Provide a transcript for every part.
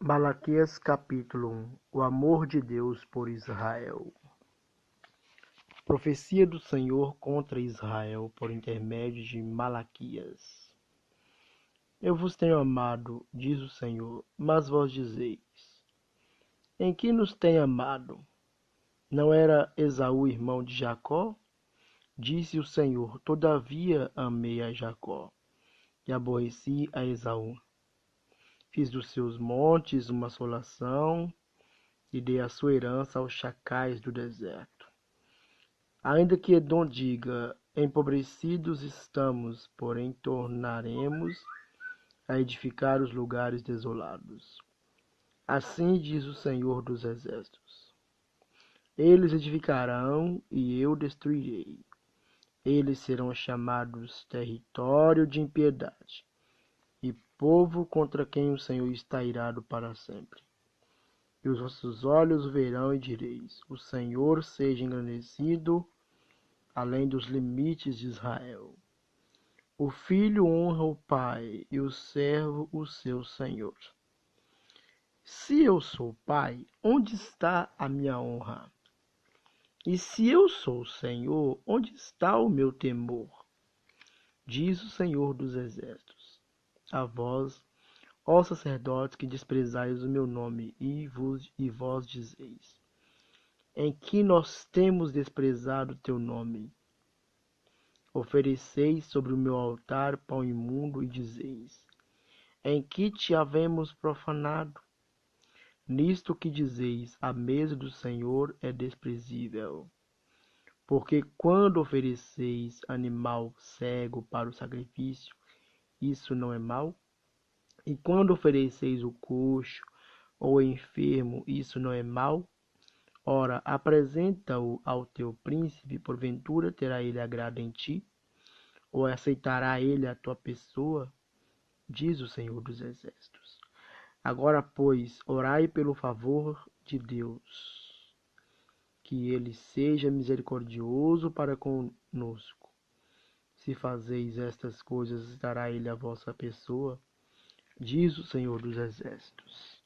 Malaquias capítulo 1 O amor de Deus por Israel. Profecia do Senhor contra Israel por intermédio de Malaquias. Eu vos tenho amado, diz o Senhor, mas vós dizeis: em que nos tem amado? Não era Esaú irmão de Jacó? Disse o Senhor: todavia amei a Jacó e aborreci a Esaú. Fiz dos seus montes uma assolação e dei a sua herança aos chacais do deserto. Ainda que Edom diga: empobrecidos estamos, porém tornaremos a edificar os lugares desolados. Assim diz o Senhor dos Exércitos: eles edificarão e eu destruirei. Eles serão chamados território de impiedade e povo contra quem o Senhor está irado para sempre. E os vossos olhos verão e direis: o Senhor seja engrandecido além dos limites de Israel. O filho honra o pai e o servo o seu senhor. Se eu sou pai, onde está a minha honra? E se eu sou o Senhor, onde está o meu temor? Diz o Senhor dos Exércitos: a vós, ó sacerdotes, que desprezais o meu nome, e vós dizeis: em que nós temos desprezado o teu nome? Ofereceis sobre o meu altar pão imundo e dizeis: em que te havemos profanado? Nisto que dizeis: a mesa do Senhor é desprezível. Porque quando ofereceis animal cego para o sacrifício, isso não é mal? E quando ofereceis o coxo ou o enfermo, isso não é mal? Ora, apresenta-o ao teu príncipe, porventura terá ele agrado em ti? Ou aceitará ele a tua pessoa? Diz o Senhor dos Exércitos. Agora, pois, orai pelo favor de Deus, que ele seja misericordioso para conosco. Se fazeis estas coisas, dará ele a vossa pessoa, diz o Senhor dos Exércitos.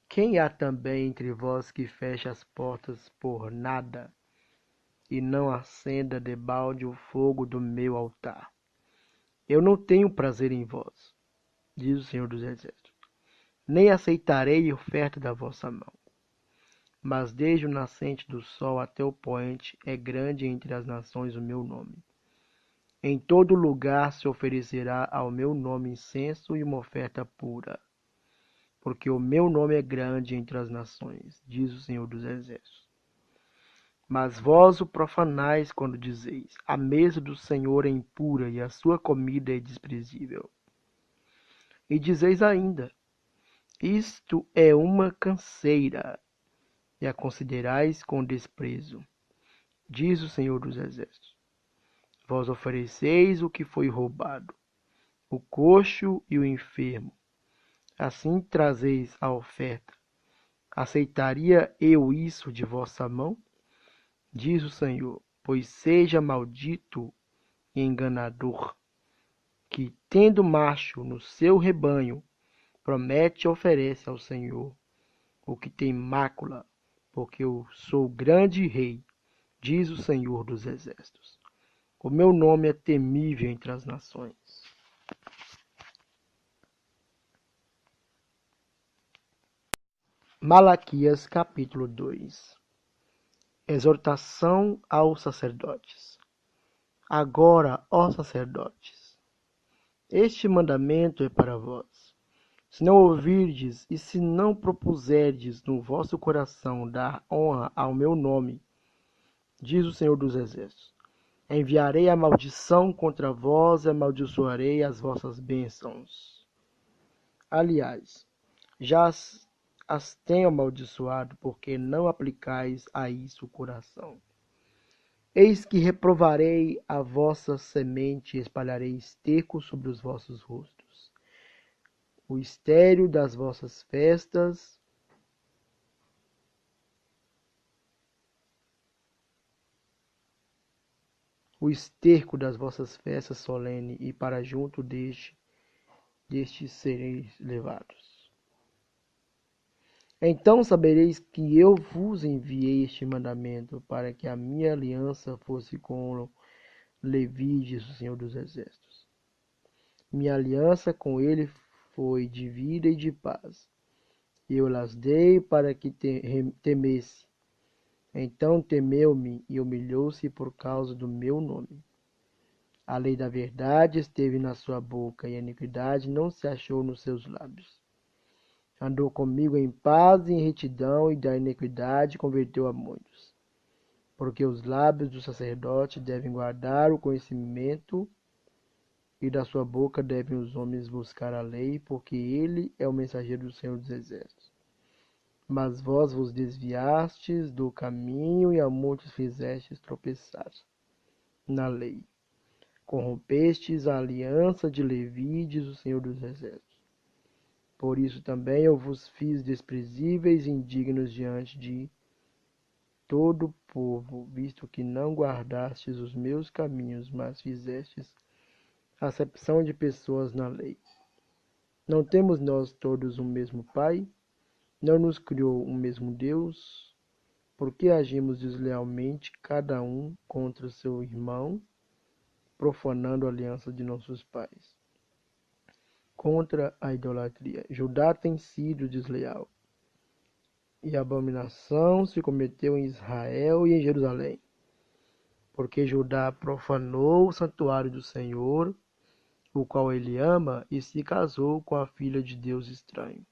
Quem há também entre vós que feche as portas por nada, e não acenda debalde o fogo do meu altar? Eu não tenho prazer em vós, diz o Senhor dos Exércitos, nem aceitarei oferta da vossa mão. Mas desde o nascente do sol até o poente é grande entre as nações o meu nome. Em todo lugar se oferecerá ao meu nome incenso e uma oferta pura, porque o meu nome é grande entre as nações, diz o Senhor dos Exércitos. Mas vós o profanais quando dizeis: a mesa do Senhor é impura e a sua comida é desprezível. E dizeis ainda: isto é uma canseira, e a considerais com desprezo, diz o Senhor dos Exércitos. Vós ofereceis o que foi roubado, o coxo e o enfermo. Assim trazeis a oferta. Aceitaria eu isso de vossa mão? Diz o Senhor, pois seja maldito e enganador, que, tendo macho no seu rebanho, promete e oferece ao Senhor o que tem mácula, porque eu sou grande rei, diz o Senhor dos Exércitos. O meu nome é temível entre as nações. Malaquias capítulo 2 Exortação aos sacerdotes. Agora, ó sacerdotes, este mandamento é para vós. Se não ouvirdes e se não propuserdes no vosso coração dar honra ao meu nome, diz o Senhor dos Exércitos, enviarei a maldição contra vós e amaldiçoarei as vossas bênçãos. Aliás, já as tenho amaldiçoado, porque não aplicais a isso o coração. Eis que reprovarei a vossa semente e espalharei esterco sobre os vossos rostos. O estéril das vossas festas, o esterco das vossas festas solenes, e para junto deste sereis levados. Então sabereis que eu vos enviei este mandamento, para que a minha aliança fosse com Levi, diz o Senhor dos Exércitos. Minha aliança com ele foi de vida e de paz. Eu las dei para que temesse. Então temeu-me e humilhou-se por causa do meu nome. A lei da verdade esteve na sua boca, e a iniquidade não se achou nos seus lábios. Andou comigo em paz e em retidão, e da iniquidade converteu a muitos. Porque os lábios do sacerdote devem guardar o conhecimento, e da sua boca devem os homens buscar a lei, porque ele é o mensageiro do Senhor dos Exércitos. Mas vós vos desviastes do caminho, e a muitos fizestes tropeçar na lei. Corrompestes a aliança de Levi, diz o Senhor dos Exércitos. Por isso também eu vos fiz desprezíveis e indignos diante de todo o povo, visto que não guardastes os meus caminhos, mas fizestes acepção de pessoas na lei. Não temos nós todos um mesmo Pai? Não nos criou um mesmo Deus? Por que agimos deslealmente cada um contra o seu irmão, profanando a aliança de nossos pais? Contra a idolatria. Judá tem sido desleal, e a abominação se cometeu em Israel e em Jerusalém, porque Judá profanou o santuário do Senhor, o qual ele ama, e se casou com a filha de Deus estranho.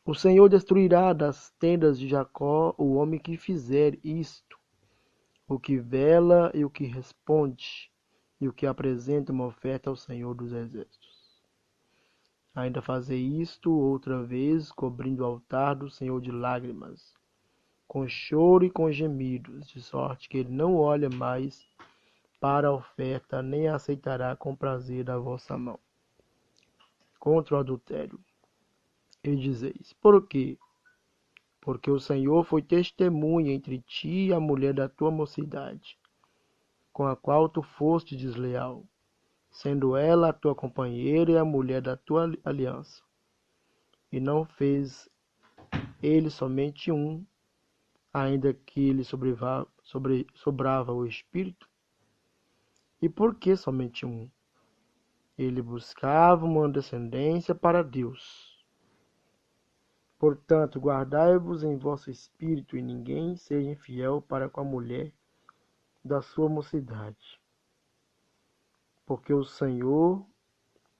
O Senhor destruirá das tendas de Jacó o homem que fizer isto, o que vela e o que responde, e o que apresenta uma oferta ao Senhor dos Exércitos. Ainda fazei isto outra vez, cobrindo o altar do Senhor de lágrimas, com choro e com gemidos, de sorte que ele não olha mais para a oferta, nem a aceitará com prazer da vossa mão. Contra o adultério. E dizeis, por quê? Porque o Senhor foi testemunha entre ti e a mulher da tua mocidade, com a qual tu foste desleal, sendo ela a tua companheira e a mulher da tua aliança. E não fez ele somente um, ainda que lhe sobrava o espírito? E por que somente um? Ele buscava uma descendência para Deus. Portanto, guardai-vos em vosso espírito, e ninguém seja infiel para com a mulher da sua mocidade. Porque o Senhor,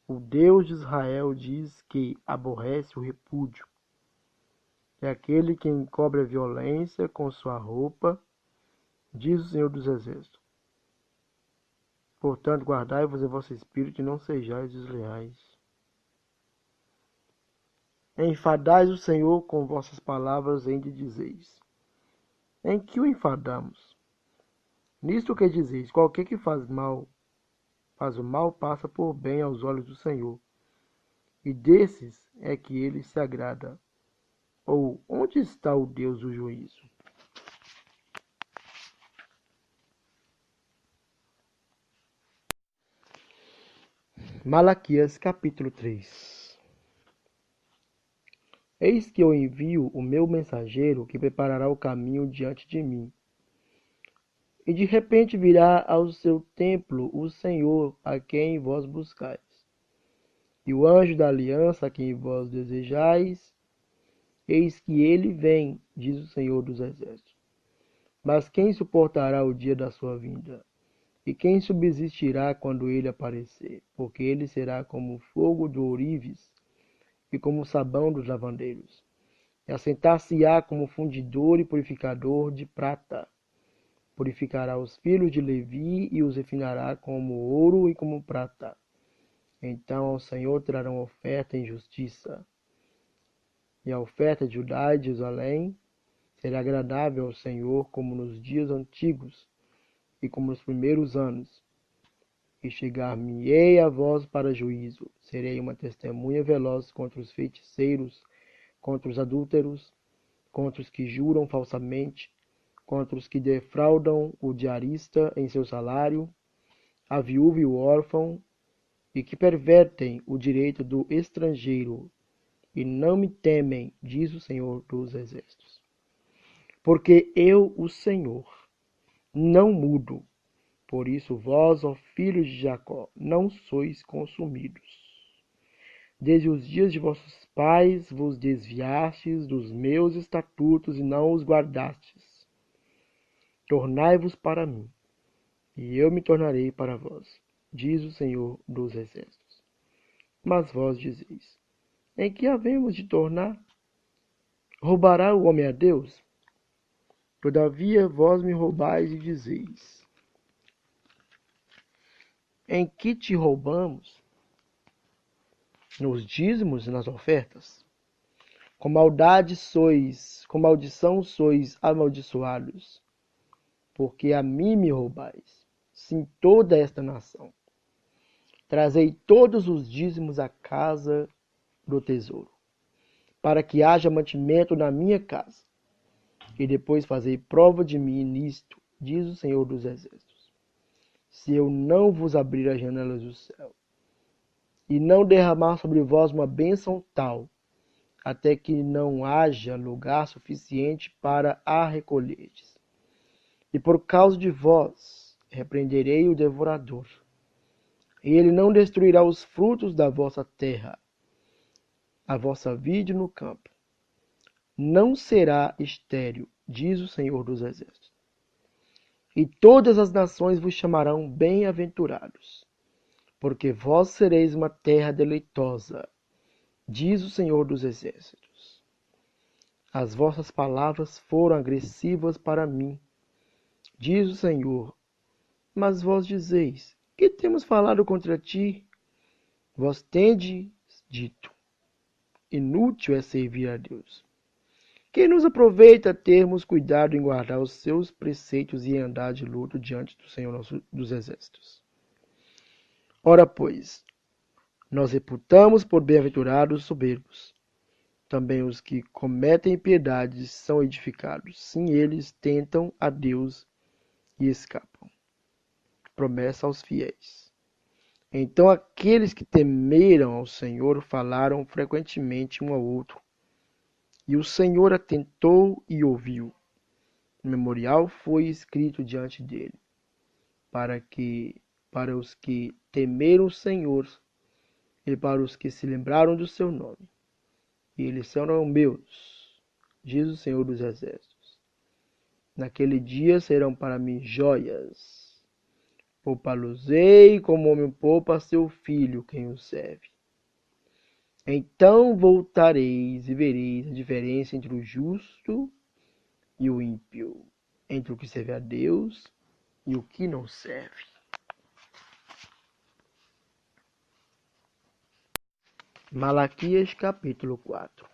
o Deus de Israel, diz que aborrece o repúdio. É aquele que encobre a violência com sua roupa, diz o Senhor dos Exércitos. Portanto, guardai-vos em vosso espírito e não sejais desleais. Enfadais o Senhor com vossas palavras, ainda dizeis. Em que o enfadamos? Nisto que dizeis, qualquer que faz o mal, passa por bem aos olhos do Senhor, e desses é que ele se agrada. Ou, onde está o Deus do juízo? Malaquias capítulo 3. Eis que eu envio o meu mensageiro, que preparará o caminho diante de mim. E de repente virá ao seu templo o Senhor, a quem vós buscais. E o anjo da aliança, a quem vós desejais, eis que ele vem, diz o Senhor dos Exércitos. Mas quem suportará o dia da sua vinda? E quem subsistirá quando ele aparecer? Porque ele será como o fogo do ourives e como o sabão dos lavandeiros. E assentar-se-á como fundidor e purificador de prata. Purificará os filhos de Levi e os refinará como ouro e como prata. Então ao Senhor trarão oferta em justiça. E a oferta de Judá e de Jerusalém será agradável ao Senhor como nos dias antigos e como nos primeiros anos. E chegar-me-ei a vós para juízo. Serei uma testemunha veloz contra os feiticeiros, contra os adúlteros, contra os que juram falsamente, contra os que defraudam o diarista em seu salário, a viúva e o órfão, e que pervertem o direito do estrangeiro, e não me temem, diz o Senhor dos Exércitos. Porque eu, o Senhor, não mudo. Por isso vós, ó filhos de Jacó, não sois consumidos. Desde os dias de vossos pais vos desviastes dos meus estatutos e não os guardastes. Tornai-vos para mim, e eu me tornarei para vós, diz o Senhor dos Exércitos. Mas vós dizeis, em que havemos de tornar? Roubará o homem a Deus? Todavia vós me roubais e dizeis, em que te roubamos? Nos dízimos e nas ofertas? Com maldição sois amaldiçoados, porque a mim me roubais, sim toda esta nação. Trazei todos os dízimos à casa do tesouro, para que haja mantimento na minha casa, e depois fazei prova de mim nisto, diz o Senhor dos Exércitos. Se eu não vos abrir as janelas do céu, e não derramar sobre vós uma bênção tal, até que não haja lugar suficiente para a recolherdes. E por causa de vós repreenderei o devorador, e ele não destruirá os frutos da vossa terra, a vossa vide no campo. Não será estéril, diz o Senhor dos Exércitos. E todas as nações vos chamarão bem-aventurados, porque vós sereis uma terra deleitosa, diz o Senhor dos Exércitos. As vossas palavras foram agressivas para mim, diz o Senhor. Mas vós dizeis, que temos falado contra ti? Vós tendes dito, inútil é servir a Deus. Que nos aproveita termos cuidado em guardar os seus preceitos e andar de luto diante do Senhor dos Exércitos. Ora, pois, nós reputamos por bem-aventurados os soberbos. Também os que cometem impiedades são edificados. Sim, eles tentam a Deus e escapam. Promessa aos fiéis. Então aqueles que temeram ao Senhor falaram frequentemente um ao outro. E o Senhor atentou e ouviu. O memorial foi escrito diante dele, para os que temeram o Senhor e para os que se lembraram do seu nome. E eles serão meus, diz o Senhor dos Exércitos. Naquele dia serão para mim joias. Poupá-los-ei como homem poupa seu filho, quem o serve. Então voltareis e vereis a diferença entre o justo e o ímpio, entre o que serve a Deus e o que não serve. Malaquias capítulo 4.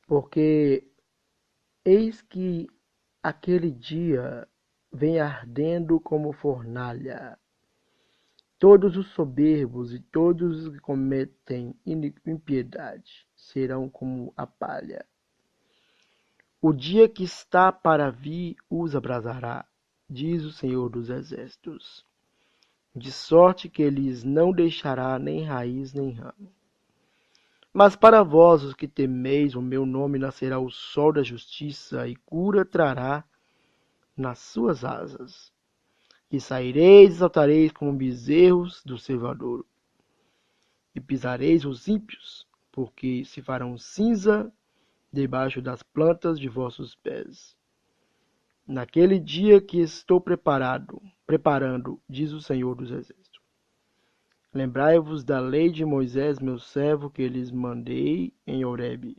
Porque eis que aquele dia vem ardendo como fornalha. Todos os soberbos e todos os que cometem impiedade serão como a palha. O dia que está para vir os abrasará, diz o Senhor dos Exércitos, de sorte que lhes não deixará nem raiz nem ramo. Mas para vós, os que temeis o meu nome, nascerá o sol da justiça e cura trará nas suas asas. E saireis e saltareis como bezerros do cevadouro. E pisareis os ímpios, porque se farão cinza debaixo das plantas de vossos pés. Naquele dia que estou preparando, diz o Senhor dos Exércitos. Lembrai-vos da lei de Moisés, meu servo, que lhes mandei em Horebe,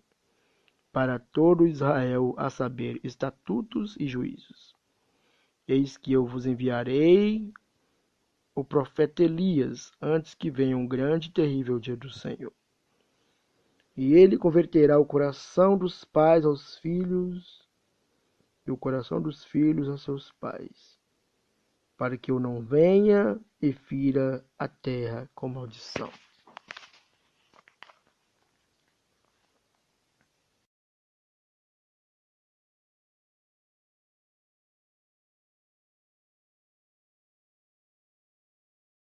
para todo Israel, a saber, estatutos e juízos. Eis que eu vos enviarei o profeta Elias, antes que venha um grande e terrível dia do Senhor. E ele converterá o coração dos pais aos filhos, e o coração dos filhos a seus pais, para que eu não venha e fira a terra com maldição.